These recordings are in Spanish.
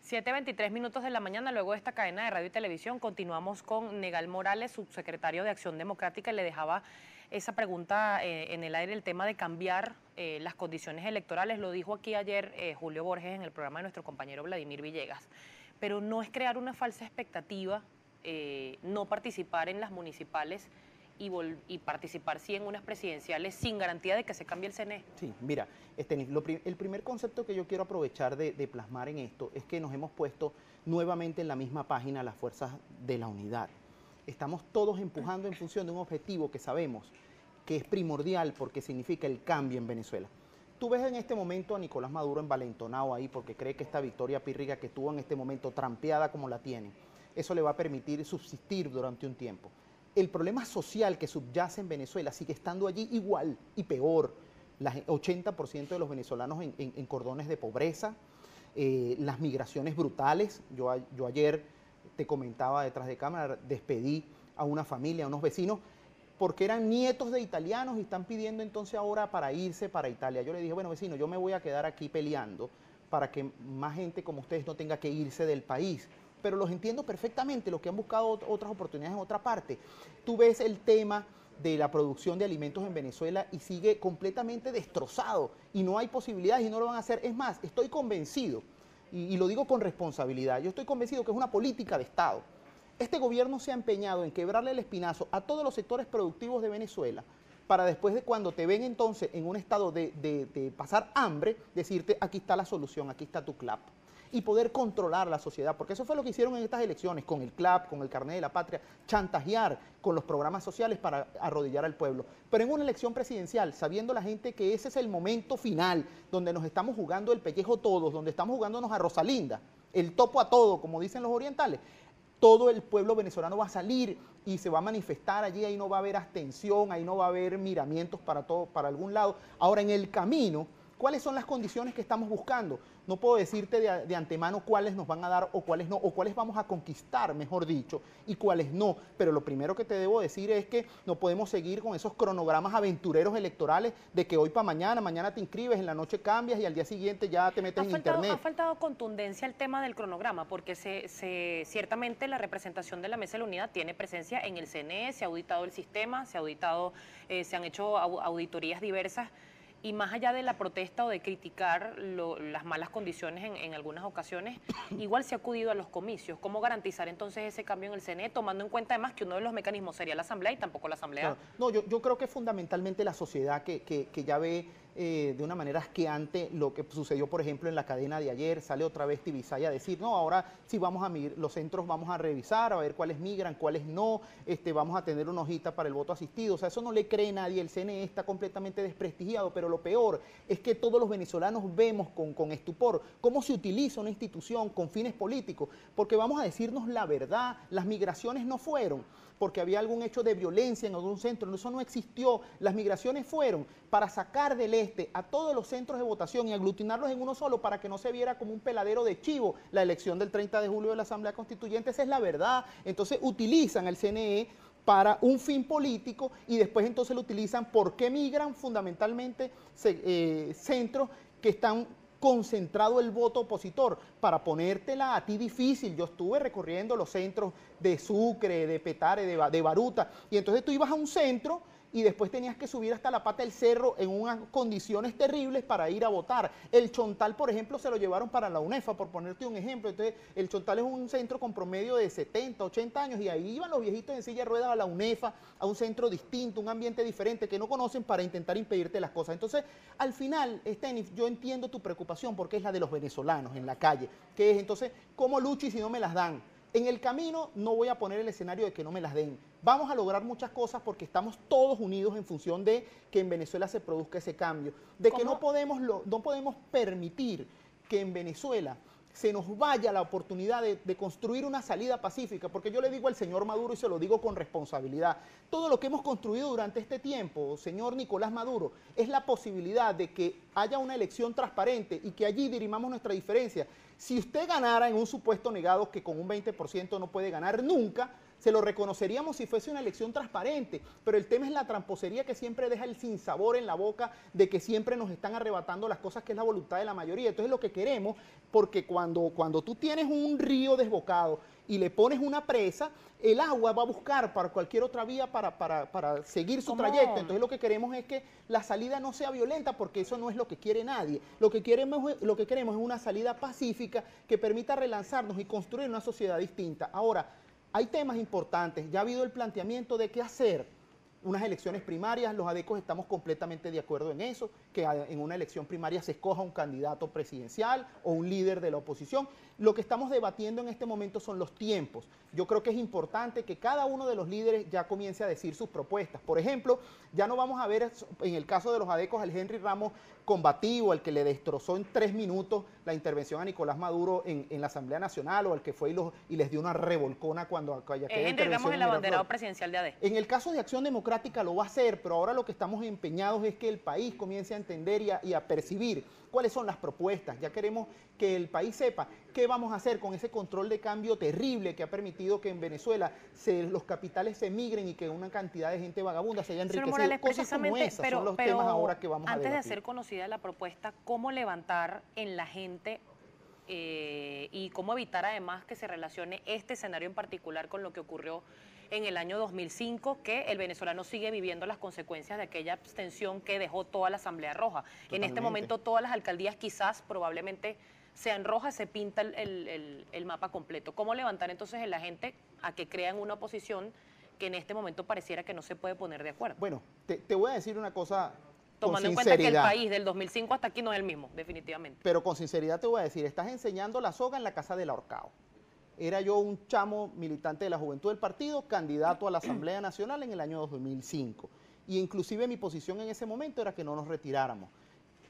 7:23 de la mañana, luego de esta cadena de radio y televisión, continuamos con Negal Morales, subsecretario de Acción Democrática, y le dejaba esa pregunta en el aire, el tema de cambiar las condiciones electorales. Lo dijo aquí ayer Julio Borges en el programa de nuestro compañero Vladimir Villegas, pero no es crear una falsa expectativa, no participar en las municipales y participar sí en unas presidenciales sin garantía de que se cambie el CNE. Sí, mira, el primer concepto que yo quiero aprovechar de plasmar en esto es que nos hemos puesto nuevamente en la misma página las fuerzas de la unidad. Estamos todos empujando en función de un objetivo que sabemos que es primordial porque significa el cambio en Venezuela. Tú ves en este momento a Nicolás Maduro envalentonado ahí porque cree que esta victoria pírrica que tuvo en este momento, trampeada como la tiene, eso le va a permitir subsistir durante un tiempo. El problema social que subyace en Venezuela sigue estando allí igual y peor. El 80% de los venezolanos en cordones de pobreza, las migraciones brutales. Yo ayer te comentaba detrás de cámara, despedí a una familia, a unos vecinos, porque eran nietos de italianos y están pidiendo entonces ahora para irse para Italia. Yo le dije, bueno, vecino, yo me voy a quedar aquí peleando para que más gente como ustedes no tenga que irse del país. Pero los entiendo perfectamente, los que han buscado otras oportunidades en otra parte. Tú ves el tema de la producción de alimentos en Venezuela y sigue completamente destrozado y no hay posibilidades y no lo van a hacer. Es más, estoy convencido, y lo digo con responsabilidad, yo estoy convencido que es una política de Estado. Este gobierno se ha empeñado en quebrarle el espinazo a todos los sectores productivos de Venezuela para después de cuando te ven entonces en un estado de pasar hambre, decirte aquí está la solución, aquí está tu CLAP. Y poder controlar la sociedad, porque eso fue lo que hicieron en estas elecciones, con el CLAP, con el Carnet de la Patria, chantajear con los programas sociales para arrodillar al pueblo. Pero en una elección presidencial, sabiendo la gente que ese es el momento final, donde nos estamos jugando el pellejo todos, donde estamos jugándonos a Rosalinda, el topo a todo, como dicen los orientales, todo el pueblo venezolano va a salir y se va a manifestar allí, ahí no va a haber abstención, ahí no va a haber miramientos para algún lado. Ahora, en el camino, ¿cuáles son las condiciones que estamos buscando? No puedo decirte de antemano cuáles nos van a dar o cuáles no, o cuáles vamos a conquistar, mejor dicho, y cuáles no. Pero lo primero que te debo decir es que no podemos seguir con esos cronogramas aventureros electorales de que hoy para mañana te inscribes, en la noche cambias y al día siguiente ya te metes en internet. Ha faltado contundencia el tema del cronograma, porque ciertamente la representación de la Mesa de la Unidad tiene presencia en el CNE, se ha auditado el sistema, se han hecho auditorías diversas. Y más allá de la protesta o de criticar las malas condiciones en algunas ocasiones, igual se ha acudido a los comicios. ¿Cómo garantizar entonces ese cambio en el CNE, tomando en cuenta además que uno de los mecanismos sería la Asamblea y tampoco la Asamblea? No, yo creo que fundamentalmente la sociedad que ya ve de una manera asqueante lo que sucedió, por ejemplo, en la cadena de ayer. Sale otra vez Tibisay a decir, no, ahora sí vamos a medir, los centros vamos a revisar, a ver cuáles migran, cuáles no, vamos a tener una hojita para el voto asistido. O sea, eso no le cree nadie, el CNE está completamente desprestigiado, pero lo peor es que todos los venezolanos vemos con estupor cómo se utiliza una institución con fines políticos, porque vamos a decirnos la verdad, las migraciones no fueron porque había algún hecho de violencia en algún centro, eso no existió. Las migraciones fueron para sacar del este a todos los centros de votación y aglutinarlos en uno solo para que no se viera como un peladero de chivo la elección del 30 de julio de la Asamblea Constituyente. Esa es la verdad. Entonces utilizan el CNE para un fin político y después entonces lo utilizan porque migran fundamentalmente centros que están concentrado el voto opositor, para ponértela a ti difícil. Yo estuve recorriendo los centros de Sucre, de Petare, de Baruta, y entonces tú ibas a un centro y después tenías que subir hasta la pata del cerro en unas condiciones terribles para ir a votar. El Chontal, por ejemplo, se lo llevaron para la UNEFA, por ponerte un ejemplo. Entonces, el Chontal es un centro con promedio de 70, 80 años, y ahí iban los viejitos en silla de ruedas a la UNEFA, a un centro distinto, un ambiente diferente, que no conocen, para intentar impedirte las cosas. Entonces, al final, Estenis, yo entiendo tu preocupación, porque es la de los venezolanos en la calle, que es, entonces, ¿cómo lucho y si no me las dan? En el camino no voy a poner el escenario de que no me las den. Vamos a lograr muchas cosas porque estamos todos unidos en función de que en Venezuela se produzca ese cambio. De que no podemos permitir que en Venezuela se nos vaya la oportunidad de construir una salida pacífica, porque yo le digo al señor Maduro, y se lo digo con responsabilidad, todo lo que hemos construido durante este tiempo, señor Nicolás Maduro, es la posibilidad de que haya una elección transparente y que allí dirimamos nuestra diferencia. Si usted ganara en un supuesto negado que con un 20% no puede ganar nunca, se lo reconoceríamos si fuese una elección transparente, pero el tema es la tramposería que siempre deja el sinsabor en la boca de que siempre nos están arrebatando las cosas que es la voluntad de la mayoría. Entonces lo que queremos, porque cuando tú tienes un río desbocado y le pones una presa, el agua va a buscar para cualquier otra vía para seguir su trayecto. Entonces lo que queremos es que la salida no sea violenta, porque eso no es lo que quiere nadie. Lo que queremos es una salida pacífica que permita relanzarnos y construir una sociedad distinta. Ahora, hay temas importantes. Ya ha habido el planteamiento de qué hacer. Unas elecciones primarias, los adecos estamos completamente de acuerdo en eso, que en una elección primaria se escoja un candidato presidencial o un líder de la oposición. Lo que estamos debatiendo en este momento son los tiempos. Yo creo que es importante que cada uno de los líderes ya comience a decir sus propuestas. Por ejemplo, ya no vamos a ver, en el caso de los adecos, al Henry Ramos combativo, al que le destrozó en 3 minutos la intervención a Nicolás Maduro en la Asamblea Nacional, o al que fue y les dio una revolcona cuando aquella Henry Ramos, el abanderado presidencial de AD. En el caso de Acción Democrática lo va a hacer, pero ahora lo que estamos empeñados es que el país comience a entender y a percibir cuáles son las propuestas. Ya queremos que el país sepa qué vamos a hacer con ese control de cambio terrible que ha permitido que en Venezuela los capitales se migren y que una cantidad de gente vagabunda se haya enriquecido. Morales, cosas como esas son los temas ahora que vamos a debatir. Antes de hacer conocida la propuesta, ¿cómo levantar en la gente y cómo evitar además que se relacione este escenario en particular con lo que ocurrió en el año 2005, que el venezolano sigue viviendo las consecuencias de aquella abstención que dejó toda la Asamblea Roja? Totalmente. En este momento todas las alcaldías quizás probablemente sean rojas, se pinta el mapa completo. ¿Cómo levantar entonces en la gente a que crean una oposición que en este momento pareciera que no se puede poner de acuerdo? Bueno, te voy a decir una cosa. Tomando en cuenta que el país del 2005 hasta aquí no es el mismo, definitivamente. Pero con sinceridad te voy a decir, estás enseñando la soga en la casa del ahorcado. Era yo un chamo militante de la juventud del partido, candidato a la Asamblea Nacional en el año 2005. Y inclusive mi posición en ese momento era que no nos retiráramos.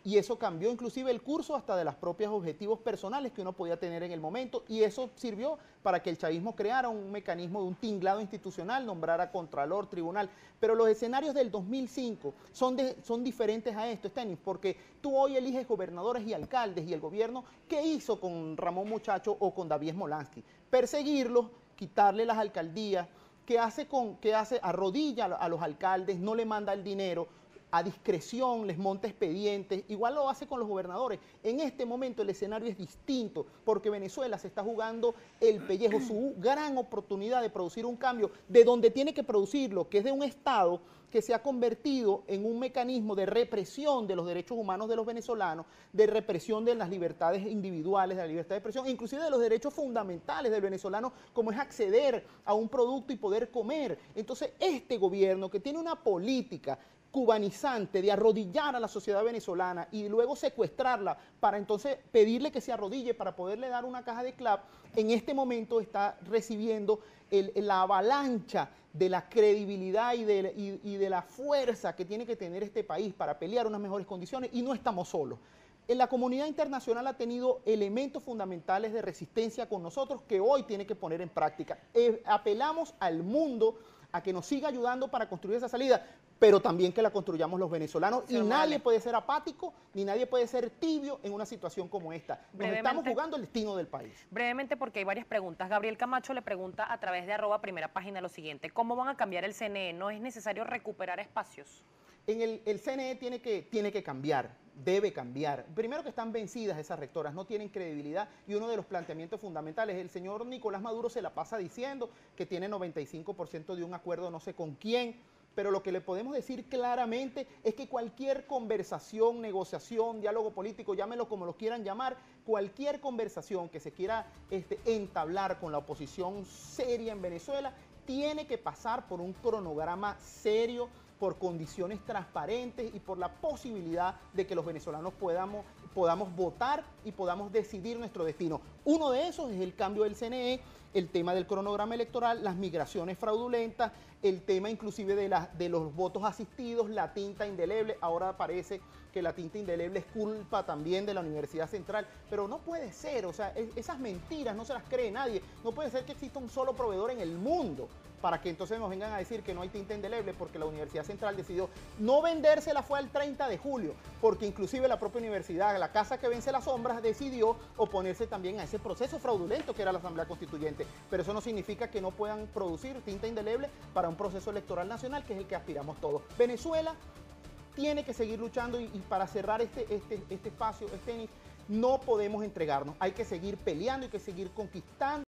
Y eso cambió inclusive el curso hasta de los propios objetivos personales que uno podía tener en el momento, y eso sirvió para que el chavismo creara un mecanismo de un tinglado institucional, nombrara contralor, tribunal. Pero los escenarios del 2005 son diferentes a esto, Estenis, porque tú hoy eliges gobernadores y alcaldes, y el gobierno, ¿qué hizo con Ramón Muchacho o con David Smolansky? Perseguirlos, quitarle las alcaldías. ¿Qué hace? Arrodilla a los alcaldes, no le manda el dinero, a discreción les monta expedientes, igual lo hace con los gobernadores. En este momento el escenario es distinto, porque Venezuela se está jugando el pellejo, su gran oportunidad de producir un cambio de donde tiene que producirlo, que es de un Estado que se ha convertido en un mecanismo de represión de los derechos humanos de los venezolanos, de represión de las libertades individuales, de la libertad de expresión, inclusive de los derechos fundamentales del venezolano, como es acceder a un producto y poder comer. Entonces, este gobierno que tiene una política cubanizante de arrodillar a la sociedad venezolana y luego secuestrarla para entonces pedirle que se arrodille para poderle dar una caja de clap, en este momento está recibiendo la avalancha de la credibilidad y de la fuerza que tiene que tener este país para pelear unas mejores condiciones, y no estamos solos. La comunidad internacional ha tenido elementos fundamentales de resistencia con nosotros que hoy tiene que poner en práctica. Apelamos al mundo a que nos siga ayudando para construir esa salida, pero también que la construyamos los venezolanos, y nadie puede ser apático, ni nadie puede ser tibio en una situación como esta. Nos estamos jugando el destino del país. Brevemente, porque hay varias preguntas. Gabriel Camacho le pregunta a través de @primerapágina lo siguiente: ¿cómo van a cambiar el CNE? ¿No es necesario recuperar espacios? El CNE tiene que cambiar, debe cambiar. Primero, que están vencidas esas rectoras, no tienen credibilidad, y uno de los planteamientos fundamentales, el señor Nicolás Maduro se la pasa diciendo que tiene 95% de un acuerdo no sé con quién, pero lo que le podemos decir claramente es que cualquier conversación, negociación, diálogo político, llámelo como lo quieran llamar, cualquier conversación que se quiera entablar con la oposición seria en Venezuela, tiene que pasar por un cronograma serio, por condiciones transparentes y por la posibilidad de que los venezolanos podamos votar y podamos decidir nuestro destino. Uno de esos es el cambio del CNE, el tema del cronograma electoral, las migraciones fraudulentas, el tema inclusive de los votos asistidos, la tinta indeleble. Ahora parece que la tinta indeleble es culpa también de la Universidad Central, pero no puede ser, o sea, esas mentiras no se las cree nadie. No puede ser que exista un solo proveedor en el mundo para que entonces nos vengan a decir que no hay tinta indeleble porque la Universidad Central decidió no vendérsela, fue al 30 de julio, porque inclusive la propia universidad, la casa que vence las sombras, decidió oponerse también a ese proceso fraudulento que era la Asamblea Constituyente. Pero eso no significa que no puedan producir tinta indeleble para un proceso electoral nacional, que es el que aspiramos todos. Venezuela tiene que seguir luchando y para cerrar este espacio, no podemos entregarnos, hay que seguir peleando, hay que seguir conquistando.